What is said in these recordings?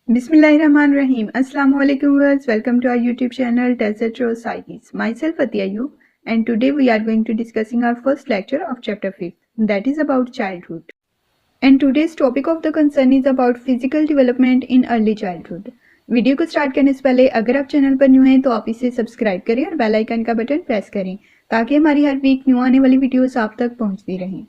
Bismillahirrahmanirrahim. Assalamu alaikum viewers. Welcome to our YouTube channel Desert Rose Psyches. Myself Atia Ayub, and today we are going to discussing our first lecture of chapter 5, that is about childhood. And today's topic of the concern is about physical development in early childhood. Video को start करने से पहले अगर आप channel पर new हैं तो आप इसे सब्सक्राइब करें और बेल आइकन का बटन प्रेस करें ताकि हमारी हर वीक न्यू आने वाली वीडियोस आप तक पहुंचती रहें।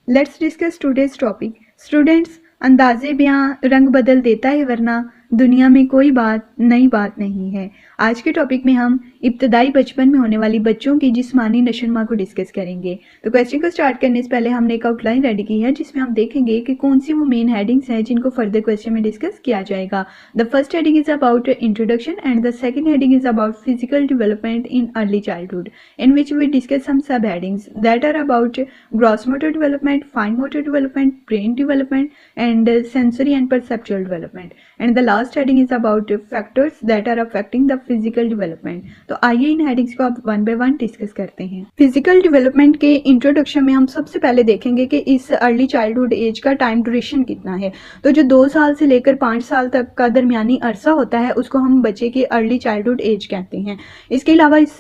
Let's discuss today's topic. Students, अंदाजे बयां रंग बदल देता है वरना दुनिया में कोई नई बात नहीं है। आज के टॉपिक में हम इब्तदाई बचपन में होने वाली बच्चों की जिस्मानी नशोनुमा को डिस्कस करेंगे। तो क्वेश्चन को स्टार्ट करने से पहले हमने एक आउटलाइन रेडी की है जिसमें हम देखेंगे कि कौन सी वो मेन हेडिंग्स हैं जिनको फर्दर क्वेश्चन में डिस्कस किया जाएगा। The first heading is about introduction and the second heading is about physical development in early childhood, in which we discuss some sub headings that are about gross motor development, fine motor development, brain development and sensory and perceptual development, and the last heading is about factors that are affecting the physical development. तो आइए इन headings को अब one by one discuss करते हैं। Physical development के introduction में हम सबसे पहले देखेंगे कि इस अर्ली चाइल्डहुड एज का टाइम ड्यूरेशन कितना है। तो जो 2 साल से लेकर 5 साल तक का दरमियानी अरसा होता है उसको हम बच्चे की अर्ली चाइल्डहुड एज कहते हैं। इसके अलावा इस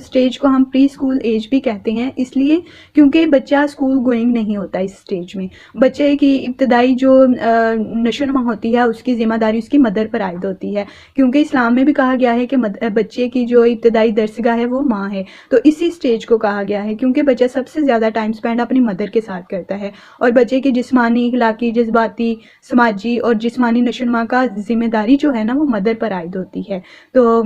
स्टेज को हम प्री स्कूल एज भी कहते हैं, इसलिए क्योंकि बच्चा स्कूल गोइंग नहीं होता इस स्टेज में। बच्चे की इब्तदाई जो नशोनुमा होती है उसकी जिम्मेदारी उसकी मदर पर आयद होती है, क्योंकि इस्लाम में भी कहा गया है कि बच्चे की जो इब्तदाई दरसगाह है वो माँ है। तो इसी स्टेज को कहा गया है क्योंकि बच्चा सबसे ज़्यादा टाइम स्पेंड अपनी मदर के साथ करता है और बच्चे की जिस्मानी, इखलाकी, जज्बाती, समाजी और जिस्मानी नशोनुमा का जिम्मेदारी जो है ना वो मदर पर आयद होती है। तो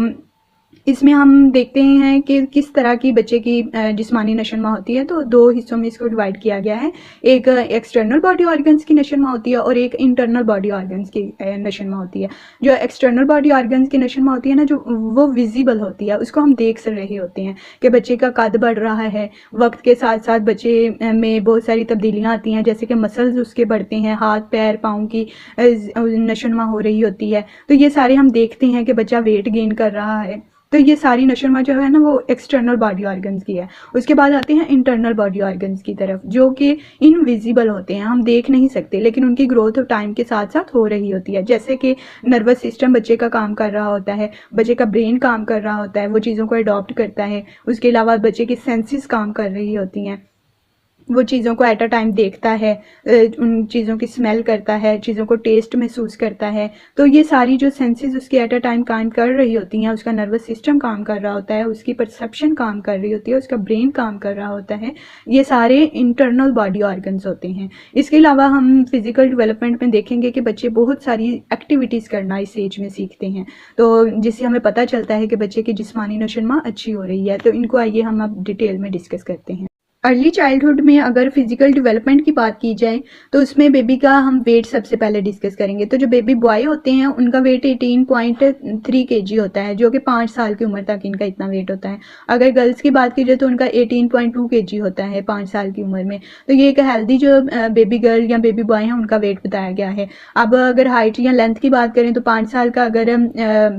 इसमें हम देखते हैं कि किस तरह की बच्चे की जिस्मानी नशोनुमा होती है। तो 2 हिस्सों में इसको डिवाइड किया गया है। एक एक्सटर्नल बॉडी ऑर्गन्स की नशोनुमा होती है और एक इंटरनल बॉडी ऑर्गन्स की नशोनुमा होती है। जो एक्सटर्नल बॉडी ऑर्गन्स की नशोनुमा होती है ना, जो वो विजिबल होती है, उसको हम देख रहे होते हैं कि बच्चे का कद बढ़ रहा है। वक्त के साथ साथ बच्चे में बहुत सारी तब्दीलियाँ आती हैं, जैसे कि मसल्स उसके बढ़ते हैं, हाथ पैर पाँव की नशोनुमा हो रही होती है। तो ये सारे हम देखते हैं कि बच्चा वेट गेन कर रहा है। तो ये सारी नशोनुमा जो है ना वो एक्सटर्नल बॉडी ऑर्गन्स की है। उसके बाद आते हैं इंटरनल बॉडी ऑर्गन्स की तरफ, जो कि इनविजिबल होते हैं, हम देख नहीं सकते, लेकिन उनकी ग्रोथ टाइम के साथ साथ हो रही होती है। जैसे कि नर्वस सिस्टम बच्चे का काम कर रहा होता है, बच्चे का ब्रेन काम कर रहा होता है, वो चीज़ों को अडॉप्ट करता है। उसके अलावा बच्चे की सेंसेस काम कर रही होती हैं, वो चीज़ों को एट अ टाइम देखता है, उन चीज़ों की स्मेल करता है, चीज़ों को टेस्ट महसूस करता है। तो ये सारी जो सेंसेस उसकी एट अ टाइम काम कर रही होती हैं, उसका नर्वस सिस्टम काम कर रहा होता है, उसकी परसेप्शन काम कर रही होती है, उसका ब्रेन काम कर रहा होता है, ये सारे इंटरनल बॉडी ऑर्गन्स होते हैं। इसके अलावा हम फिजिकल डेवलपमेंट में देखेंगे कि बच्चे बहुत सारी एक्टिविटीज़ करना इस एज में सीखते हैं, तो जिससे हमें पता चलता है कि बच्चे की जिस्मानी नशोनुमा अच्छी हो रही है। तो इनको आइए हम अब डिटेल में डिस्कस करते हैं। अर्ली चाइल्डहुड में अगर फिजिकल डेवलपमेंट की बात की जाए तो उसमें बेबी का हम वेट सबसे पहले डिस्कस करेंगे। तो जो बेबी बॉय होते हैं उनका वेट 18.3 kg होता है, जो कि 5 साल की उम्र तक इनका इतना वेट होता है। अगर गर्ल्स की बात की जाए तो उनका 18.2 kg होता है 5 साल की उम्र में। तो ये एक हेल्दी जो बेबी गर्ल या बेबी बॉय हैं उनका वेट बताया गया है। अब अगर हाइट या लेंथ की बात करें तो 5 साल का अगर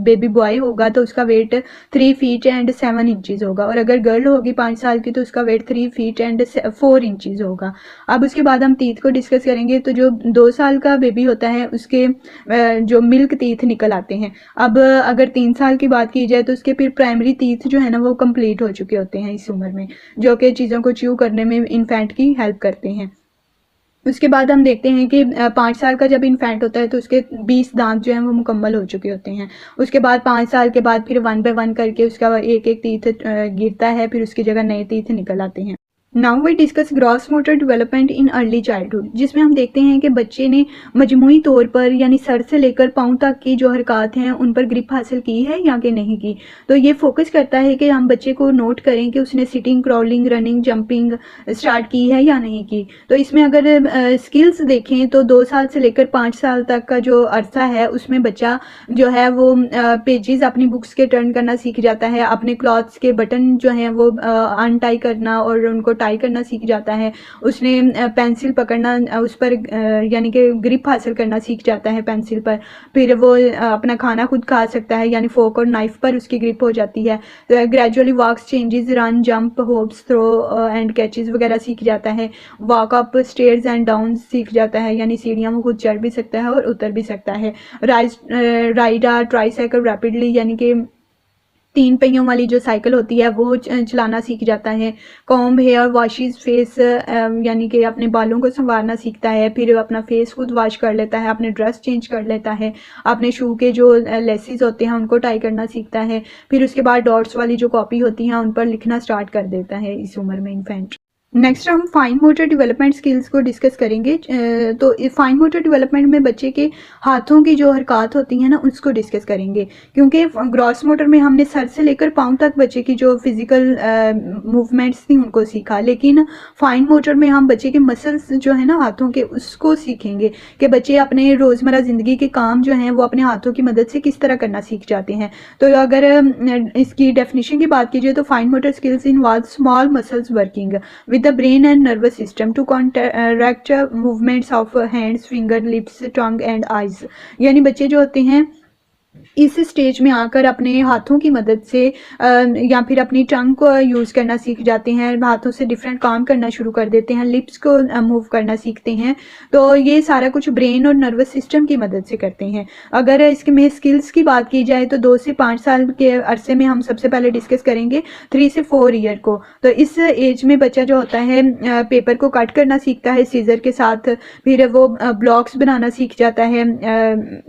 बेबी बॉय होगा तो उसका वेट 3 फीट एंड 7 इंचज़ होगा, और अगर गर्ल होगी 5 साल की तो उसका वेट 3 फीट एंड 4 इंचज़ होगा। अब उसके बाद हम टीथ को डिस्कस करेंगे। तो जो 2 साल का बेबी होता है उसके जो मिल्क टीथ निकल आते हैं। अब अगर 3 साल की बात की जाए तो उसके फिर प्राइमरी टीथ जो है ना वो कंप्लीट हो चुके होते हैं इस उम्र में, जो कि चीज़ों को च्यू करने में इन्फेंट की हेल्प करते हैं। उसके बाद हम देखते हैं कि 5 साल का जब इन्फेंट होता है तो उसके 20 दांत जो हैं वो मुकम्मल हो चुके होते हैं। उसके बाद 5 साल के बाद फिर 1 बाय 1 करके उसका एक एक टीथ गिरता है, फिर उसकी जगह नए टीथ निकल आते हैं। Now we discuss gross motor development in early childhood, जिसमें हम देखते हैं कि बच्चे ने मजमूई तौर पर यानी सर से लेकर पाँव तक की जो हरकत हैं उन पर ग्रिप हासिल की है या कि नहीं की। तो ये फोकस करता है कि हम बच्चे को नोट करें कि उसने sitting, crawling, running, jumping start की है या नहीं की। तो इसमें अगर स्किल्स देखें तो 2 साल से लेकर 5 साल तक का जो अरसा है उसमें बच्चा जो है वो पेजेस अपनी बुक्स के टर्न करना सीख जाता है, अपने क्लॉथ्स के बटन जो हैं वो अनटाई करना और उनको टाई करना सीख जाता है, उसने पेंसिल पकड़ना, उस पर यानी कि ग्रिप हासिल करना सीख जाता है पेंसिल पर। फिर वो अपना खाना खुद खा सकता है, यानी फोक और नाइफ पर उसकी ग्रिप हो जाती है। तो gradually walks, changes, run, jump, hops, throw and catches वगैरह सीख जाता है। Walk up stairs and down सीख जाता है, यानी सीढ़ियाँ वो खुद चढ़ भी सकता है और उतर भी सकता है। राइड आ ट्राईसाइकिल रैपिडली, यानी कि 3 पहियों वाली जो साइकिल होती है वो चलाना सीख जाता है। कॉम्ब हेयर वॉशेस फेस, यानी कि अपने बालों को संवारना सीखता है। फिर अपना फेस खुद वॉश कर लेता है, अपने ड्रेस चेंज कर लेता है, अपने शू के जो लेसेस होते हैं उनको टाई करना सीखता है। फिर उसके बाद डॉट्स वाली जो कॉपी होती हैं उन पर लिखना स्टार्ट कर देता है इस उम्र में इन्फेंट। नेक्स्ट हम फाइन मोटर डेवलपमेंट स्किल्स को डिस्कस करेंगे। तो फाइन मोटर डेवलपमेंट में बच्चे के हाथों की जो हरकत होती हैं ना उसको डिस्कस करेंगे, क्योंकि ग्रॉस मोटर में हमने सर से लेकर पाँव तक बच्चे की जो फिजिकल मूवमेंट्स थी उनको सीखा, लेकिन फाइन मोटर में हम बच्चे के मसल्स जो है ना हाथों के उसको सीखेंगे कि बच्चे अपने रोज़मर्रा ज़िंदगी के काम जो हैं वो अपने हाथों की मदद से किस तरह करना सीख जाते हैं। तो अगर इसकी डेफिनेशन की बात कीजिए तो fine motor skills involve small muscles working with the brain and nervous system to counteract movements of hands, finger, lips, tongue and eyes। यानी बच्चे जो होते हैं इस स्टेज में आकर अपने हाथों की मदद से या फिर अपनी टंग को यूज़ करना सीख जाते हैं, हाथों से डिफरेंट काम करना शुरू कर देते हैं, लिप्स को मूव करना सीखते हैं। तो ये सारा कुछ ब्रेन और नर्वस सिस्टम की मदद से करते हैं। अगर इसके में स्किल्स की बात की जाए तो 2 से 5 साल के अरसे में हम सबसे पहले डिस्कस करेंगे 3 से 4 ईयर को। तो इस एज में बच्चा जो होता है पेपर को कट करना सीखता है सीजर के साथ, फिर वो ब्लॉक्स बनाना सीख जाता है,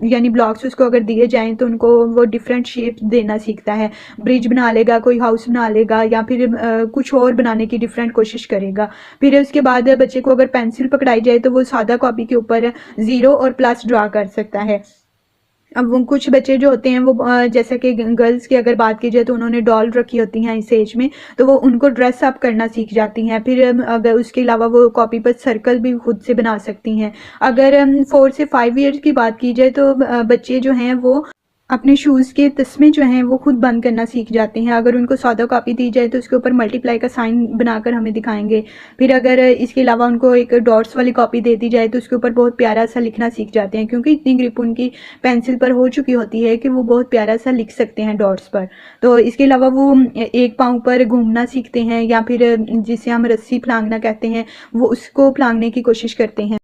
यानी ब्लॉक्स उसको अगर दिए जाएँ तो उनको वो डिफरेंट शेप देना सीखता है। ब्रिज बना लेगा, कोई हाउस बना लेगा, या फिर कुछ और बनाने की डिफरेंट कोशिश करेगा। फिर उसके बाद बच्चे को अगर पेंसिल पकड़ाई जाए तो वो सादा कॉपी के ऊपर 0 और प्लस ड्रा कर सकता है। अब वो कुछ बच्चे जो होते हैं वो जैसे कि गर्ल्स की अगर बात की जाए तो उन्होंने डॉल रखी होती हैं इस एज में, तो वो उनको ड्रेस अप करना सीख जाती हैं। फिर अगर उसके अलावा वो कॉपी पर सर्कल भी खुद से बना सकती हैं। अगर 4 से 5 ईयर्स की बात की जाए तो बच्चे जो हैं वो अपने शूज़ के तस्मे जो हैं वो खुद बंद करना सीख जाते हैं। अगर उनको सादा कॉपी दी जाए तो उसके ऊपर मल्टीप्लाई का साइन बनाकर हमें दिखाएंगे। फिर अगर इसके अलावा उनको एक डॉट्स वाली कॉपी दे दी जाए तो उसके ऊपर बहुत प्यारा सा लिखना सीख जाते हैं, क्योंकि इतनी ग्रिप उनकी पेंसिल पर हो चुकी होती है कि वो बहुत प्यारा सा लिख सकते हैं डॉट्स पर। तो इसके अलावा वो एक पाँव पर घूमना सीखते हैं, या फिर जिसे हम रस्सी फलांगना कहते हैं वो उसको फलांगने की कोशिश करते हैं।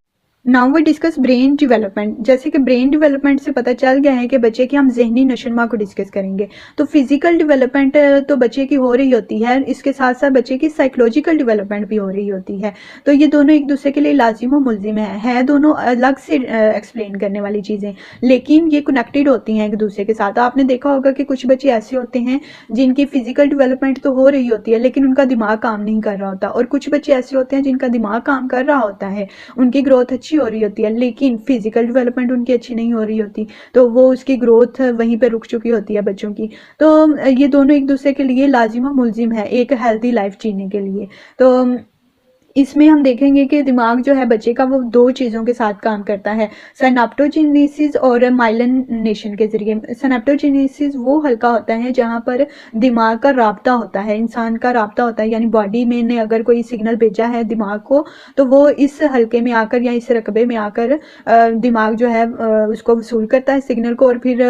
Now we discuss brain development. जैसे कि ब्रेन डेवलपमेंट से पता चल गया है कि बच्चे की हम जहनी नशोनुमा को डिस्कस करेंगे। तो फिजिकल डेवलपमेंट तो बच्चे की हो रही होती है, इसके साथ साथ बच्चे की साइकोलॉजिकल डेवलपमेंट भी हो रही होती है। तो ये दोनों एक दूसरे के लिए लाजिम और मुलजिम है दोनों अलग से एक्सप्लेन करने वाली चीज़ें, लेकिन ये कनेक्टेड होती हैं एक दूसरे के साथ। आपने देखा होगा कि कुछ बच्चे ऐसे होते हैं जिनकी फिजिकल डेवलपमेंट तो हो रही होती है लेकिन उनका दिमाग काम नहीं कर रहा होता, और कुछ बच्चे ऐसे होते हैं जिनका दिमाग काम कर रहा होता है, उनकी ग्रोथ अच्छी हो रही होती है लेकिन फिजिकल डेवलपमेंट उनकी अच्छी नहीं हो रही होती, तो वो उसकी ग्रोथ वहीं पे रुक चुकी होती है बच्चों की। तो ये दोनों एक दूसरे के लिए लाजिम और मुलजिम है एक हेल्दी लाइफ जीने के लिए। तो इसमें हम देखेंगे कि दिमाग जो है बच्चे का वो 2 चीज़ों के साथ काम करता है, सिनेप्टोजेनेसिस और माइलिनेशन के ज़रिए। सिनेप्टोजेनेसिस वो हल्का होता है जहाँ पर दिमाग का राब्ता होता है, इंसान का राब्ता होता है, यानी बॉडी में ने अगर कोई सिग्नल भेजा है दिमाग को तो वो इस हल्के में आकर या इस रकबे में आकर दिमाग जो है उसको वसूल करता है सिग्नल को, और फिर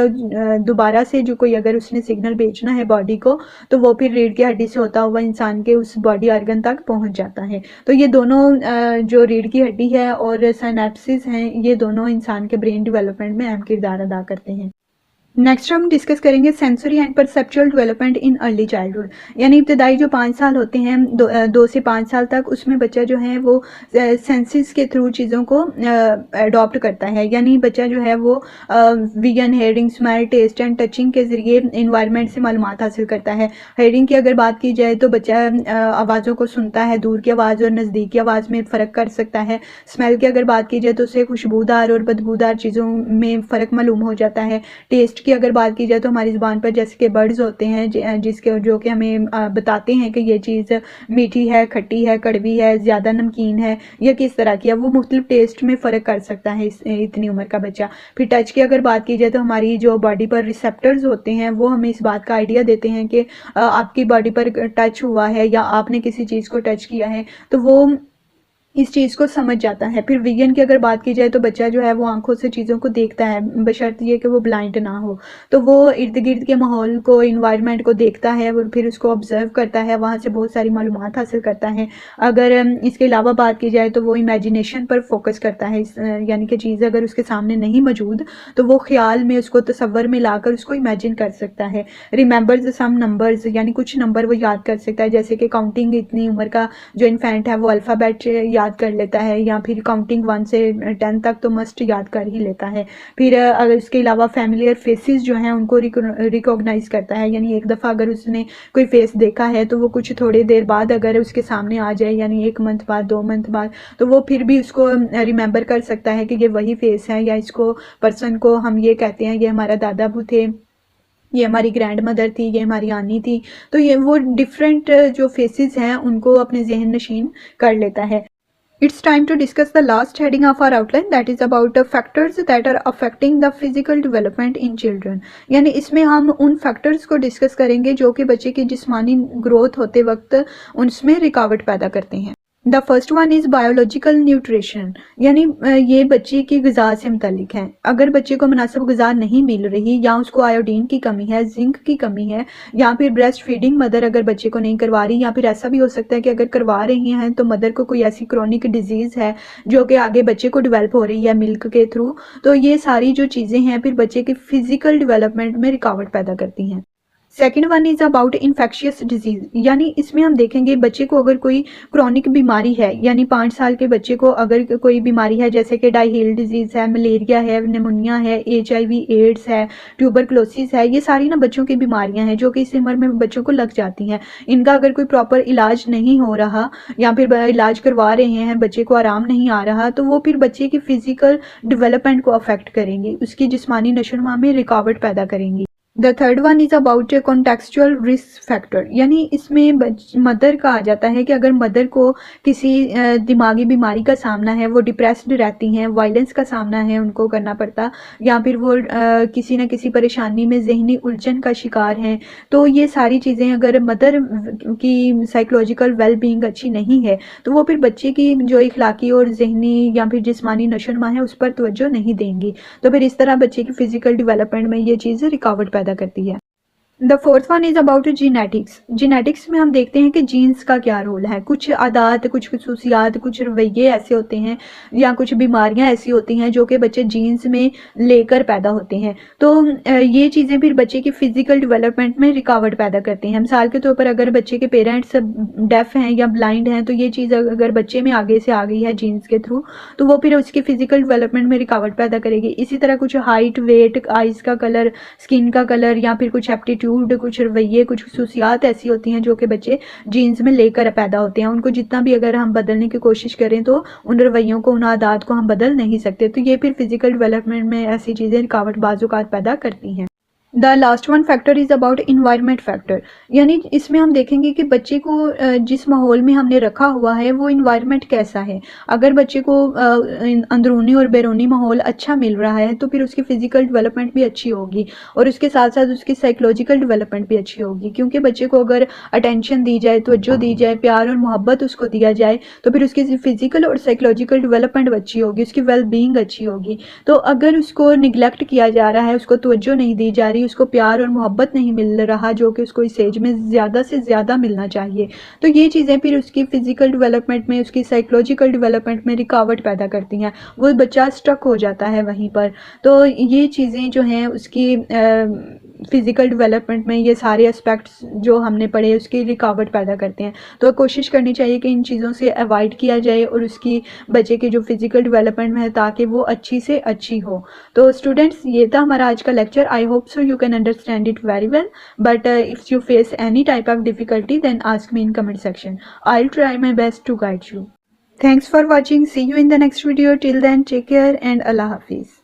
दोबारा से जो कोई अगर उसने सिग्नल भेजना है बॉडी को तो वो फिर रीढ़ की हड्डी से होता हुआ इंसान के उस बॉडी ऑर्गन तक पहुँच जाता है। तो ये दोनों जो रीढ़ की हड्डी है और सिनेप्सिस हैं ये दोनों इंसान के ब्रेन डेवलपमेंट में अहम किरदार अदा करते हैं। नेक्स्ट हम डिस्कस करेंगे sensory and perceptual development in early childhood, यानी इब्तदाई जो 5 साल होते हैं 2 से 5 साल तक, उसमें बच्चा जो है वो सेंसेस के थ्रू चीज़ों को अडॉप्ट करता है। यानी बच्चा जो है वो vision, hearing, smell, taste and touching के ज़रिए इन्वायरमेंट से मालूमात हासिल करता है। हेयरिंग की अगर बात की जाए तो बच्चा आवाज़ों को सुनता है, दूर की आवाज़ और नज़दीक की आवाज़ में फ़र्क कर सकता है। स्मेल की अगर बात की जाए तो उसे खुशबूदार और बदबूदार चीज़ों में फ़र्क मालूम हो जाता है। टेस्ट की अगर बात की जाए तो हमारी ज़ुबान पर जैसे कि वर्ड्स होते हैं जिसके जो कि हमें बताते हैं कि ये चीज़ मीठी है, खट्टी है, कड़वी है, ज़्यादा नमकीन है या किस तरह की है, वो मुख्तलिफ टेस्ट में फ़र्क कर सकता है इतनी उम्र का बच्चा। फिर टच की अगर बात की जाए तो हमारी जो बॉडी पर रिसेप्टर्स होते हैं वो हमें इस बात का आइडिया देते हैं कि आपकी बॉडी पर टच हुआ है या आपने किसी चीज़ को टच किया है, तो वो इस चीज़ को समझ जाता है। फिर विजन की अगर बात की जाए तो बच्चा जो है वो आंखों से चीज़ों को देखता है, बशर्ते ये कि वो ब्लाइंड ना हो। तो वो इर्द गिर्द के माहौल को, इन्वायरमेंट को देखता है और फिर उसको ऑब्जर्व करता है, वहाँ से बहुत सारी मालूमात हासिल करता है। अगर इसके अलावा बात की जाए तो वो इमेजिनेशन पर फोकस करता है, यानी कि चीज़ अगर उसके सामने नहीं मौजूद तो वो ख्याल में उसको तसव्वुर में लाकर उसको इमेजिन कर सकता है। रिमेंबर्स सम नंबर्स, यानी कुछ नंबर वो याद कर सकता है, जैसे कि काउंटिंग, इतनी उम्र का जो इन्फेंट है वो अल्फ़ाबेट याद कर लेता है, या फिर काउंटिंग 1 से 10 तक तो मस्ट याद कर ही लेता है। फिर अगर इसके अलावा फैमिलियर फेसेस जो हैं उनको रिकॉग्नाइज करता है, यानी एक दफ़ा अगर उसने कोई फेस देखा है तो वो कुछ थोड़ी देर बाद अगर उसके सामने आ जाए, यानी 1 मंथ बाद, 2 मंथ बाद, तो वो फिर भी उसको रिमेंबर कर सकता है कि ये वही फेस है, या इसको पर्सन को हम ये कहते हैं ये हमारा दादा अबू थे, ये हमारी ग्रैंड मदर थी, ये हमारी आनी थी। तो ये वो डिफरेंट जो फेसेस हैं उनको अपने जहन नशीन कर लेता है। It's time to discuss the last heading of our outline, that is about the factors that are affecting the physical development in children। यानी इसमें हम उन फैक्टर्स को डिस्कस करेंगे जो कि बच्चे की जिस्मानी ग्रोथ होते वक्त उनमें रुकावट पैदा करते हैं। The first one is biological nutrition, यानी ये बच्चे की ग़िज़ा से मुतल्लिक है। अगर बच्चे को मुनासिब ग़िज़ा नहीं मिल रही, या उसको आयोडीन की कमी है, जिंक की कमी है, या फिर ब्रेस्ट फीडिंग मदर अगर बच्चे को नहीं करवा रही, या फिर ऐसा भी हो सकता है कि अगर करवा रही हैं तो मदर को कोई ऐसी क्रोनिक डिजीज़ है जो कि आगे बच्चे को डेवलप हो रही है मिल्क के थ्रू, तो ये सारी जो चीज़ें हैं फिर बच्चे की फ़िज़िकल डेवलपमेंट में रुकावट पैदा करती हैं। Second one is about infectious disease, यानी इसमें हम देखेंगे बच्चे को अगर कोई क्रॉनिक बीमारी है, यानी 5 साल के बच्चे को अगर कोई बीमारी है जैसे कि डायहिल डिजीज़ है, मलेरिया है, निमोनिया है, HIV एड्स है, ट्यूबरक्लोसिस है, ये सारी ना बच्चों की बीमारियां हैं जो कि इस उम्र में बच्चों को लग जाती हैं। इनका अगर कोई प्रॉपर इलाज नहीं हो रहा, या फिर इलाज करवा रहे हैं, बच्चे को आराम नहीं आ रहा, तो वो फिर बच्चे की फ़िज़िकल डेवलपमेंट को अफेक्ट करेंगी, उसकी जिस्मानी नशोनुमा में रुकावट पैदा करेंगी। The third one is about a contextual risk factor, यानी इसमें मदर का आ जाता है कि अगर मदर को किसी दिमागी बीमारी का सामना है, वो डिप्रेस्ड रहती हैं, वायलेंस का सामना है उनको करना पड़ता, या फिर वो किसी न किसी परेशानी में जहनी उलझन का शिकार हैं, तो ये सारी चीज़ें अगर मदर की साइकोलॉजिकल वेल बीइंग अच्छी नहीं है तो वो फिर बच्चे की जो इखलाकी और जहनी या फिर जिस्मानी नशोनुमा है उस पर तवज्जो नहीं देंगी, तो फिर इस तरह बच्चे की फ़िज़िकल डेवलपमेंट में ये चीज़ रुकावट पैदा करती है। The fourth one is about genetics. Genetics में हम देखते हैं कि जीन्स का क्या रोल है। कुछ आदात, कुछ खसूसियात, कुछ रवैये ऐसे होते हैं या कुछ बीमारियां ऐसी होती हैं जो कि बच्चे जीन्स में लेकर पैदा होते हैं, तो ये चीज़ें फिर बच्चे की फ़िज़िकल डेवलपमेंट में रुकावट पैदा करती हैं। मिसाल के तौर पर अगर बच्चे के पेरेंट्स डेफ हैं या ब्लाइंड हैं, तो ये चीज़ अगर बच्चे में आगे से आ गई है जीन्स के थ्रू, तो वो फिर उसकी फ़िज़िकल डेवलपमेंट में रुकावट पैदा करेगी। इसी तरह कुछ हाइट, वेट, आइज़ का कलर, स्किन का कलर, या फिर कुछ एप्टीट्यूड, कुछ रवैये, कुछ खसूसियात ऐसी होती हैं जो कि बच्चे जीन्स में लेकर पैदा होते हैं। उनको जितना भी अगर हम बदलने की कोशिश करें तो उन रवैयों को, उन आदात को हम बदल नहीं सकते, तो ये फिर फिजिकल डेवलपमेंट में ऐसी चीज़ें रुकावट बाज़-औक़ात पैदा करती हैं। The last one factor is about environment factor, यानी इसमें हम देखेंगे कि बच्चे को जिस माहौल में हमने रखा हुआ है वो इन्वायरमेंट कैसा है। अगर बच्चे को अंदरूनी और बैरूनी माहौल अच्छा मिल रहा है तो फिर उसकी फ़िज़िकल डेवलपमेंट भी अच्छी होगी और उसके साथ साथ उसकी साइकोलॉजिकल डेवलपमेंट भी अच्छी होगी, क्योंकि बच्चे को अगर अटेंशन दी जाए, तवज्जो दी जाए, प्यार और मोहब्बत उसको दिया जाए, तो फिर उसकी फ़िज़िकल और साइकोलॉजिकल डेवलपमेंट अच्छी होगी, उसकी वेल बीइंग अच्छी होगी। तो अगर उसको निगलेक्ट किया जा रहा है, उसको तवज्जो नहीं दी जा रही, उसको प्यार और मोहब्बत नहीं मिल रहा जो कि उसको इस एज में ज़्यादा से ज़्यादा मिलना चाहिए, तो ये चीज़ें फिर उसकी फ़िज़िकल डेवलपमेंट में, उसकी साइकोलॉजिकल डेवलपमेंट में रुकावट पैदा करती हैं। वो बच्चा स्टक हो जाता है वहीं पर। तो ये चीज़ें जो हैं उसकी फ़िज़िकल डेवलपमेंट में ये सारे एस्पेक्ट्स जो हमने पढ़े उसकी रुकावट पैदा करते हैं। तो कोशिश करनी चाहिए कि इन चीज़ों से अवॉइड किया जाए और उसकी बच्चे की जो फ़िज़िकल डेवलपमेंट में है ताकि वो अच्छी से अच्छी हो। तो स्टूडेंट्स, ये था हमारा आज का lecture. I hope so you can understand it very well, but if you face any type of difficulty then ask me in comment section. I'll try my best to guide you. Thanks for watching. See you in the next video. Till then, take care and Allah Hafiz.